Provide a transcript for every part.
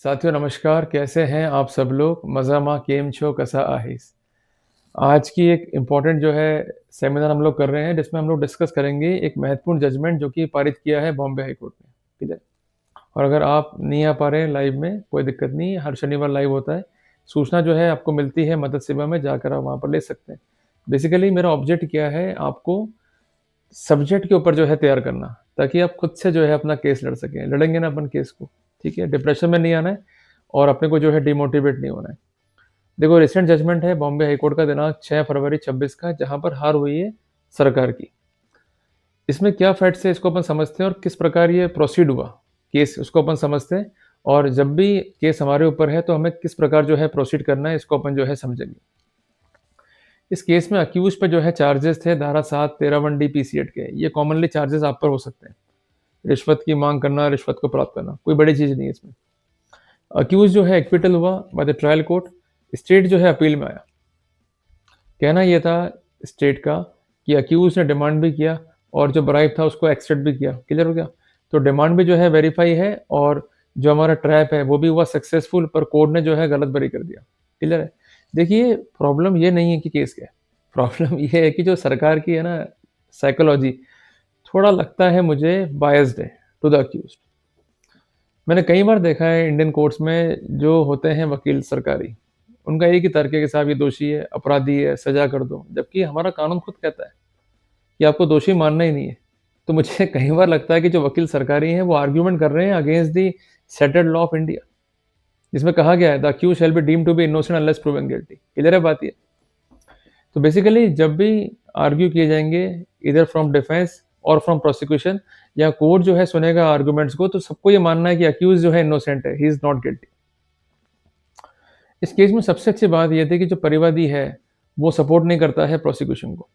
साथियों नमस्कार, कैसे हैं आप सब लोग? मज़ामा केम छो कसा आहिस? आज की एक इम्पोर्टेंट जो है सेमिनार हम लोग कर रहे हैं जिसमें हम लोग डिस्कस करेंगे एक महत्वपूर्ण जजमेंट जो कि पारित किया है बॉम्बे हाई कोर्ट ने, ठीक है? और अगर आप नहीं आ पा रहे हैं लाइव में, कोई दिक्कत नहीं है, हर शनिवार लाइव होता है। सूचना जो है आपको मिलती है मदद सेवा में, जाकर आप वहाँ पर ले सकते हैं। बेसिकली मेरा ऑब्जेक्ट क्या है, आपको सब्जेक्ट के ऊपर जो है तैयार करना, ताकि आप खुद से जो है अपना केस लड़ सकें। लड़ेंगे ना अपन केस को, ठीक है? डिप्रेशन में नहीं आना है और अपने को जो है डिमोटिवेट नहीं होना है। देखो रिसेंट जजमेंट है बॉम्बे हाई कोर्ट का दिनांक 6 फरवरी 26 का, जहाँ पर हार हुई है सरकार की। इसमें क्या फैक्ट्स है इसको अपन समझते हैं और किस प्रकार ये प्रोसीड हुआ केस, उसको अपन समझते हैं। और जब भी केस हमारे ऊपर है तो हमें किस प्रकार जो है प्रोसीड करना है, इसको अपन जो है समझेंगे। इस केस में अक्यूज पे जो है चार्जेस थे धारा 7 13 1 डी पीसी एक्ट के। ये कॉमनली चार्जेस आप पर हो सकते हैं। रिश्वत की मांग करना, रिश्वत को प्राप्त करना, कोई बड़ी चीज़ नहीं है इसमें। अक्यूज जो है एक्विटल हुआ by the trial court. State जो है अपील में आया। कहना यह था स्टेट का कि अक्यूज ने डिमांड भी किया और जो ब्राइब था उसको एक्सेप्ट भी किया। क्लियर हो गया? तो डिमांड भी जो है वेरीफाई है और जो हमारा ट्रैप है वो भी हुआ सक्सेसफुल, पर कोर्ट ने जो है गलत बरी कर दिया। क्लियर है? देखिए प्रॉब्लम ये नहीं है कि केस क्या है, प्रॉब्लम ये है कि जो सरकार की है ना साइकोलॉजी, थोड़ा लगता है मुझे बायस्ड है टू द अक्यूज। मैंने कई बार देखा है इंडियन कोर्ट्स में जो होते हैं वकील सरकारी, उनका एक ही तर्क है कि साहब ये दोषी है, अपराधी है, सजा कर दो। जबकि हमारा कानून खुद कहता है कि आपको दोषी मानना ही नहीं है। तो मुझे कई बार लगता है कि जो वकील सरकारी हैं वो आर्ग्यूमेंट कर रहे हैं against the settled law of India, जिसमें कहा गया है the accuse shall be deemed to be innocent unless proven guilty. Clear है बात ये? तो बेसिकली जब भी आर्ग्यू किए जाएंगे इधर फ्रॉम डिफेंस और फ्रॉम प्रोसिक्यूशन, या कोर्ट जो है सुनेगा आर्गुमेंट्स को, तो सबको ये मानना है कि अक्यूज जो है इनोसेंट है, ही इज नॉट गिल्टी। इस केस में सबसे अच्छी बात यह थी कि जो परिवादी है वो सपोर्ट नहीं करता है प्रोसिक्यूशन को।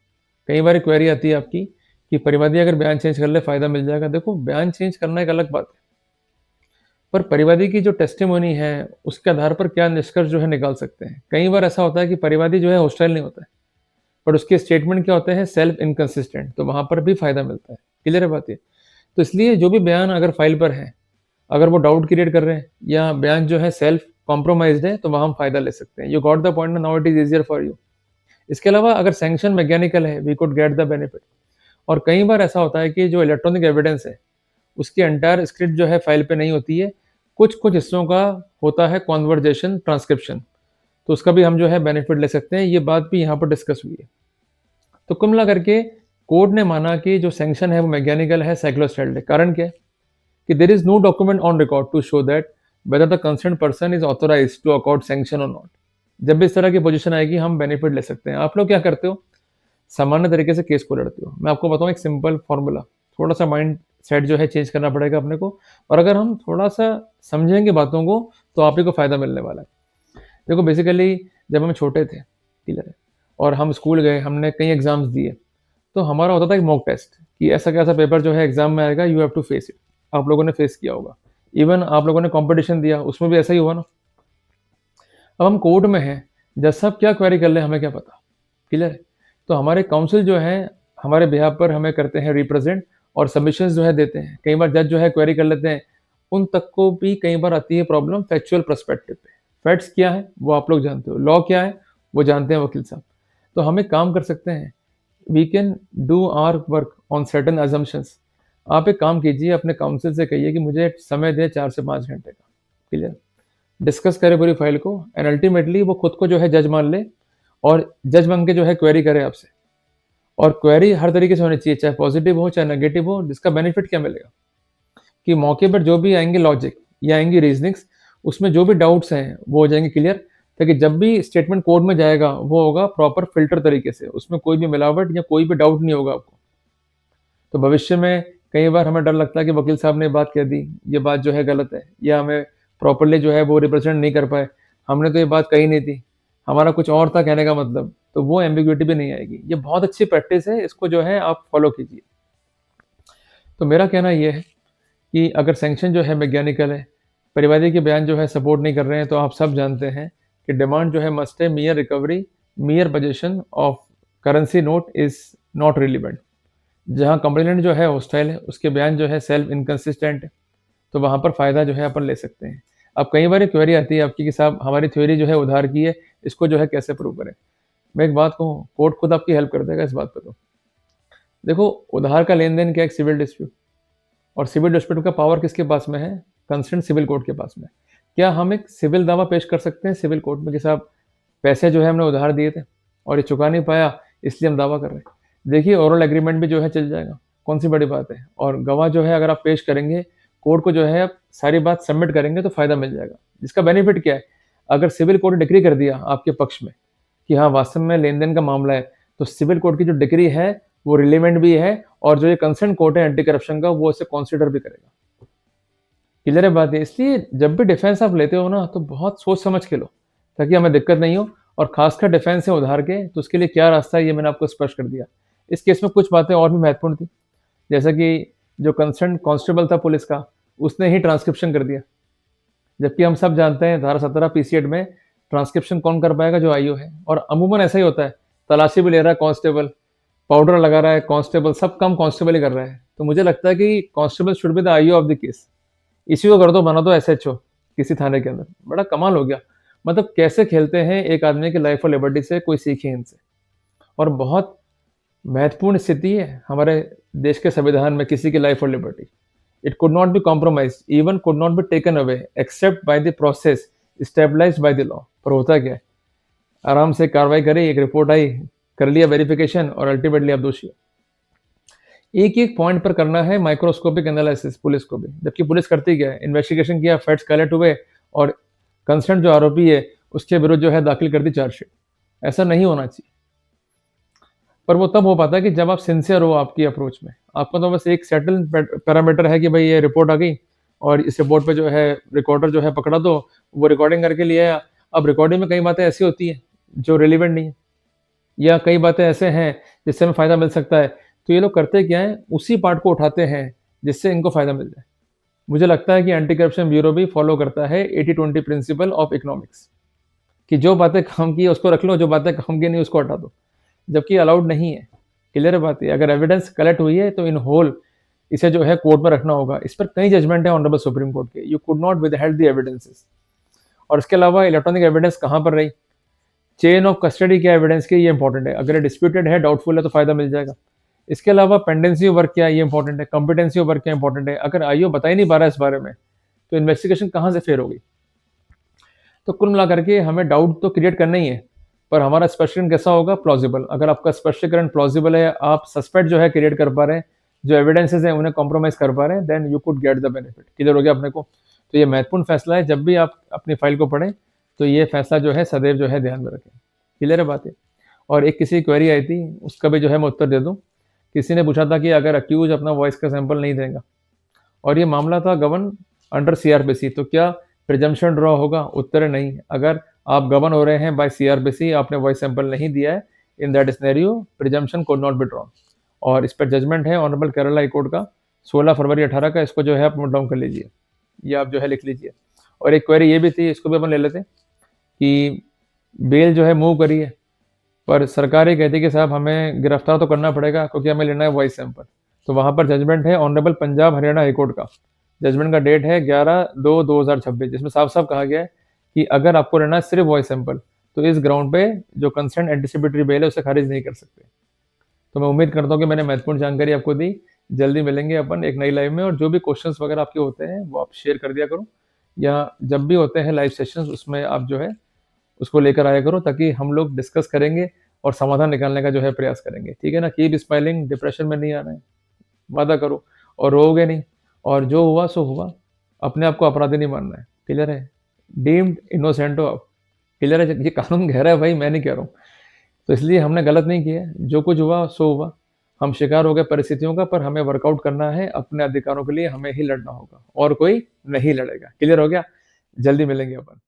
कई बार क्वेरी आती है आपकी कि परिवादी अगर बयान चेंज कर ले फायदा मिल जाएगा। देखो बयान चेंज करना एक अलग बात है, पर परिवादी की जो टेस्टिमोनी है उसके आधार पर क्या निष्कर्ष जो है निकाल सकते हैं। कई बार ऐसा होता है कि परिवादी जो है हॉस्टाइल नहीं होता है, पर उसके स्टेटमेंट क्या होते हैं, सेल्फ इनकंसिस्टेंट, तो वहां पर भी फायदा मिलता है। क्लियर है बात ये? तो इसलिए जो भी बयान अगर फाइल पर है, अगर वो डाउट क्रिएट कर रहे हैं या बयान जो है सेल्फ कॉम्प्रोमाइज्ड है, तो वहां हम फायदा ले सकते हैं। You got the point, now it is easier for you. इसके अलावा अगर सैंक्शन मैकेनिकल है, we could get the benefit. और कई बार ऐसा होता है कि जो इलेक्ट्रॉनिक एविडेंस है उसकी एंटायर स्क्रिप्ट जो है फाइल पे नहीं होती है, कुछ कुछ हिस्सों का होता है कॉन्वर्जेशन ट्रांसक्रिप्शन, तो उसका भी हम जो है बेनिफिट ले सकते हैं। ये बात भी यहाँ पर डिस्कस हुई है। तो कुल मिला करके कोर्ट ने माना कि जो सैंक्शन है वो मैकेनिकल है, साइक्लोस्टाइल्ड है। कारण क्या है कि there is no document on record to show that whether the concern person is authorize to accord sanction और नॉट। जब भी इस तरह की पोजीशन आएगी हम बेनिफिट ले सकते हैं। आप लोग क्या करते हो, सामान्य तरीके से केस को लड़ते हो। मैं आपको बताऊं एक सिंपल फॉर्मूला, थोड़ा सा माइंड सेट जो है चेंज करना पड़ेगा अपने को, और अगर हम थोड़ा सा समझेंगे बातों को तो आप ही को फायदा मिलने वाला है। देखो बेसिकली जब हम छोटे थे, क्लियर है, और हम स्कूल गए, हमने कई एग्जाम्स दिए, तो हमारा होता था एक मॉक टेस्ट कि ऐसा कैसा पेपर जो है एग्जाम में आएगा, you have to face it. आप लोगों ने फेस किया होगा। इवन आप लोगों ने कंपटीशन दिया, उसमें भी ऐसा ही हुआ ना। अब हम कोर्ट में हैं, जज साहब क्या क्वेरी कर ले हमें क्या पता। क्लियर है? तो हमारे काउंसिल जो है हमारे बिहाफ पर हमें करते हैं रिप्रेजेंट और सबमिशंस जो है देते हैं। कई बार जज जो है क्वेरी कर लेते हैं, उन तक को भी कई बार आती है प्रॉब्लम फैक्चुअल पर्सपेक्टिव पे। फैक्ट्स क्या है वो आप लोग जानते हो, लॉ क्या है वो जानते हैं वकील साहब। तो हम एक काम कर सकते हैं, we can do our work on certain assumptions. आप एक काम कीजिए, अपने काउंसिल से कहिए कि मुझे समय दे 4 से 5 घंटे का। क्लियर? डिस्कस करे पूरी फाइल को एंड अल्टीमेटली वो खुद को जो है जज मान ले और जज बन के जो है क्वेरी करे आपसे। और क्वेरी हर तरीके से होनी चाहिए, चाहे पॉजिटिव हो चाहे नेगेटिव हो। जिसका बेनिफिट क्या मिलेगा कि मौके पर जो भी आएंगे लॉजिक या आएंगी रीजनिंग्स, उसमें जो भी डाउट्स हैं वो हो जाएंगे क्लियर। ताकि जब भी स्टेटमेंट कोर्ट में जाएगा वो होगा प्रॉपर फिल्टर तरीके से, उसमें कोई भी मिलावट या कोई भी डाउट नहीं होगा आपको। तो भविष्य में कई बार हमें डर लगता है कि वकील साहब ने बात कह दी, ये बात जो है गलत है, या हमें प्रॉपरली जो है वो रिप्रेजेंट नहीं कर पाए, हमने तो ये बात कही नहीं थी, हमारा कुछ और था कहने का मतलब, तो वो एम्बिग्विटी भी नहीं आएगी। ये बहुत अच्छी प्रैक्टिस है, इसको जो है आप फॉलो कीजिए। तो मेरा कहना ये है कि अगर सैंक्शन जो है मैकेनिकल है, परिवादी के बयान जो है सपोर्ट नहीं कर रहे हैं, तो आप सब जानते हैं कि डिमांड जो है मस्ट है मियर recovery, मियर possession of currency note is not relevant. जहाँ कंप्लेनेंट जो है हॉस्टाइल है, उसके बयान जो है सेल्फ इनकंसिस्टेंट है, तो वहाँ पर फ़ायदा जो है अपन ले सकते हैं। अब कई बार क्वेरी आती है आपकी कि साहब हमारी थ्योरी जो है उधार की है, इसको जो है कैसे प्रूव करें? मैं एक बात कहूँ, कोर्ट खुद आपकी हेल्प कर देगा इस बात पे तो। देखो, उधार का लेन-देन क्या है? एक सिविल डिस्प्यूट, और सिविल डिस्प्यूट का पावर किसके पास में है? कंसर्न सिविल कोर्ट के पास में। क्या हम एक सिविल दावा पेश कर सकते हैं सिविल कोर्ट में कि साहब पैसे जो है हमने उधार दिए थे और ये चुका नहीं पाया, इसलिए हम दावा कर रहे हैं। देखिए, ओरल एग्रीमेंट भी जो है चल जाएगा, कौन-सी बड़ी बात है? और गवाह जो है अगर आप पेश करेंगे, कोर्ट को जो है आप सारी बात सबमिट करेंगे तो फ़ायदा मिल जाएगा। इसका बेनिफिट क्या है? अगर सिविल कोर्ट डिक्री कर दिया आपके पक्ष में कि हाँ, वास्तव में लेन-देन का मामला है, तो सिविल कोर्ट की जो डिक्री है, वो रिलेवेंट भी है, और जो ये कंसर्न कोर्ट है एंटी करप्शन का, वो इसे कंसीडर भी करेगा। क्लियर है बात ये? इसलिए जब भी डिफेंस आप लेते हो ना, तो बहुत सोच समझ के लो, ताकि हमें दिक्कत नहीं हो, और खासकर डिफेंस है उधार के, तो उसके लिए क्या रास्ता है, ये मैंने आपको स्पष्ट कर दिया। इस केस में कुछ बातें और भी महत्वपूर्ण थी, जैसा कि जो कंसर्न कांस्टेबल था पुलिस का, उसने ही ट्रांसक्रिप्शन कर दिया। जबकि हम सब जानते हैं धारा 17 पीसी एक्ट में ट्रांसक्रिप्शन कौन कर पाएगा? जो आईओ है, और अमूमन ऐसा ही होता है। तलाशी भी ले रहा है कांस्टेबल, पाउडर लगा रहा है कांस्टेबल, सब काम कांस्टेबल ही कर रहा है। तो मुझे लगता है कि constable should be the IO of the case. इसी को कर दो, बना दो एसएचओ किसी थाने के अंदर। बड़ा कमाल हो गया। मतलब कैसे खेलते हैं एक आदमी की लाइफ और लिबर्टी से, कोई सीखे इनसे। और बहुत महत्वपूर्ण स्थिति है हमारे देश के संविधान में किसी की लाइफ और liberty. It could not be compromised, even could not be taken away except by the process stabilized by the law. पर होता क्या है? आराम से कार्रवाई करी, एक रिपोर्ट आई, कर लिया वेरिफिकेशन, और अल्टीमेटली आप दोषी हो। एक-एक पॉइंट पर करना है माइक्रोस्कोपिक एनालिसिस पुलिस को भी, जबकि पुलिस करती क्या है? इन्वेस्टिगेशन किया, फैक्ट्स कलेक्ट हुए, और कंसर्न जो आरोपी है, उसके विरुद्ध जो है दाखिल कर दी चार्जशीट। ऐसा नहीं होना चाहिए। पर वो तब हो पाता है कि जब आप सिंसियर हो आपकी अप्रोच में। आपका तो बस एक सेटल पैरामीटर है कि भाई ये रिपोर्ट आ गई, और इस रिपोर्ट पे जो है रिकॉर्डर जो है पकड़ा दो, वो रिकॉर्डिंग करके ले आया। अब रिकॉर्डिंग में कई बातें ऐसी होती हैं जो रिलेवेंट नहीं है, या कई बातें ऐसे हैं जिससे हमें फ़ायदा मिल सकता है। तो ये लोग करते क्या हैं? उसी पार्ट को उठाते हैं जिससे इनको फ़ायदा मिल जाए। मुझे लगता है कि एंटी करप्शन ब्यूरो भी फॉलो करता है 80-20 प्रिंसिपल ऑफ इकोनॉमिक्स, कि जो बातें काम की है उसको रख लो, जो बातें काम की नहीं उसको हटा दो। जबकि अलाउड नहीं है। क्लियर बात है? अगर एविडेंस कलेक्ट हुई है तो इन होल इसे जो है कोर्ट में रखना होगा। इस पर कई जजमेंट है ऑनरेबल सुप्रीम कोर्ट के। You could not withheld the evidences. और इसके अलावा इलेक्ट्रॉनिक एविडेंस कहाँ पर रही? चेन ऑफ कस्टडी क्या एविडेंस की, ये इंपॉर्टेंट है। अगर डिस्प्यूटेड है, डाउटफुल है, तो फायदा मिल जाएगा। इसके अलावा पेंडेंसी वर्क क्या है, ये इंपॉर्टेंट है। कॉम्पिटेंसी वर्क क्या इंपॉर्टेंट है। अगर आईओ बता ही नहीं पा रहा है इस बारे में, तो इन्वेस्टिगेशन कहाँ से फेल होगी? तो कुल मिला करके हमें डाउट तो क्रिएट करना ही है, पर हमारा स्पष्टीकरण कैसा होगा? प्लॉजिबल। अगर आपका स्पष्टीकरण प्लॉजिबल है, आप सस्पेक्ट जो है क्रिएट कर पा रहे हैं, जो एविडेंसेस हैं उन्हें कॉम्प्रोमाइज कर पा रहे हैं, then you could get the benefit. Clear हो गया अपने को? तो ये महत्वपूर्ण फैसला है। जब भी आप अपनी फाइल को पढ़ें, तो ये फैसला जो है सदैव जो है ध्यान में रखें। क्लियर है बात है? और एक किसी की क्वेरी आई थी, उसका भी जो है मैं उत्तर दे दूँ। किसी ने पूछा था कि अगर अक्यूज अपना वॉइस का सैंपल नहीं देगा, और ये मामला था गवर्न अंडर सीआरपीसी, तो क्या प्रिजम्पशन ड्रॉ होगा? उत्तर है नहीं। अगर आप गवर्न हो रहे हैं बाय सीआरपीसी, आपने वॉइस सैंपल नहीं दिया है, in that scenario presumption could not be drawn. और इस पर जजमेंट है ऑनरेबल केरला हाई कोर्ट का 16 फरवरी 18 का। इसको जो है आप नोट डाउन कर लीजिए, या आप जो है लिख लीजिए। और एक क्वेरी ये भी थी, इसको भी अपन ले लेते हैं, कि बेल जो है मूव करी है, पर सरकार ये कहती है कि साहब हमें गिरफ्तार तो करना पड़ेगा क्योंकि हमें लेना है वॉइस सैंपल। तो वहाँ पर जजमेंट है honourable Punjab Haryana high court का। जजमेंट का डेट है 11/2/2026, जिसमें साफ साफ कहा गया है कि अगर आपको लेना है सिर्फ वॉइस सैंपल, तो इस ग्राउंड पे जो कंसर्न एंटिसिपेटरी बेल है उसे खारिज नहीं कर सकते। तो मैं उम्मीद करता हूँ कि मैंने महत्वपूर्ण जानकारी आपको दी। जल्दी मिलेंगे अपन एक नई लाइव में, और जो भी क्वेश्चंस वगैरह आपके होते हैं वो आप शेयर कर दिया करो, या जब भी होते हैं लाइव सेशंस उसमें आप जो है उसको लेकर आया करो, ताकि हम लोग डिस्कस करेंगे और समाधान निकालने का जो है प्रयास करेंगे। ठीक है ना? कीप स्माइलिंग, डिप्रेशन में नहीं आना है, वादा करो, और रोओगे नहीं। और जो हुआ सो हुआ, अपने आप को अपराधी नहीं मानना है। क्लियर है? डीम्ड इनोसेंट हो आप। क्लियर है? ये कानून कह रहा है भाई, मैं नहीं कह रहा हूँ। तो इसलिए हमने गलत नहीं किया है। जो कुछ हुआ सो हुआ। हम शिकार हो गए परिस्थितियों का, पर हमें वर्कआउट करना है अपने अधिकारों के लिए, हमें ही लड़ना होगा, और कोई नहीं लड़ेगा। क्लियर हो गया? जल्दी मिलेंगे अपन।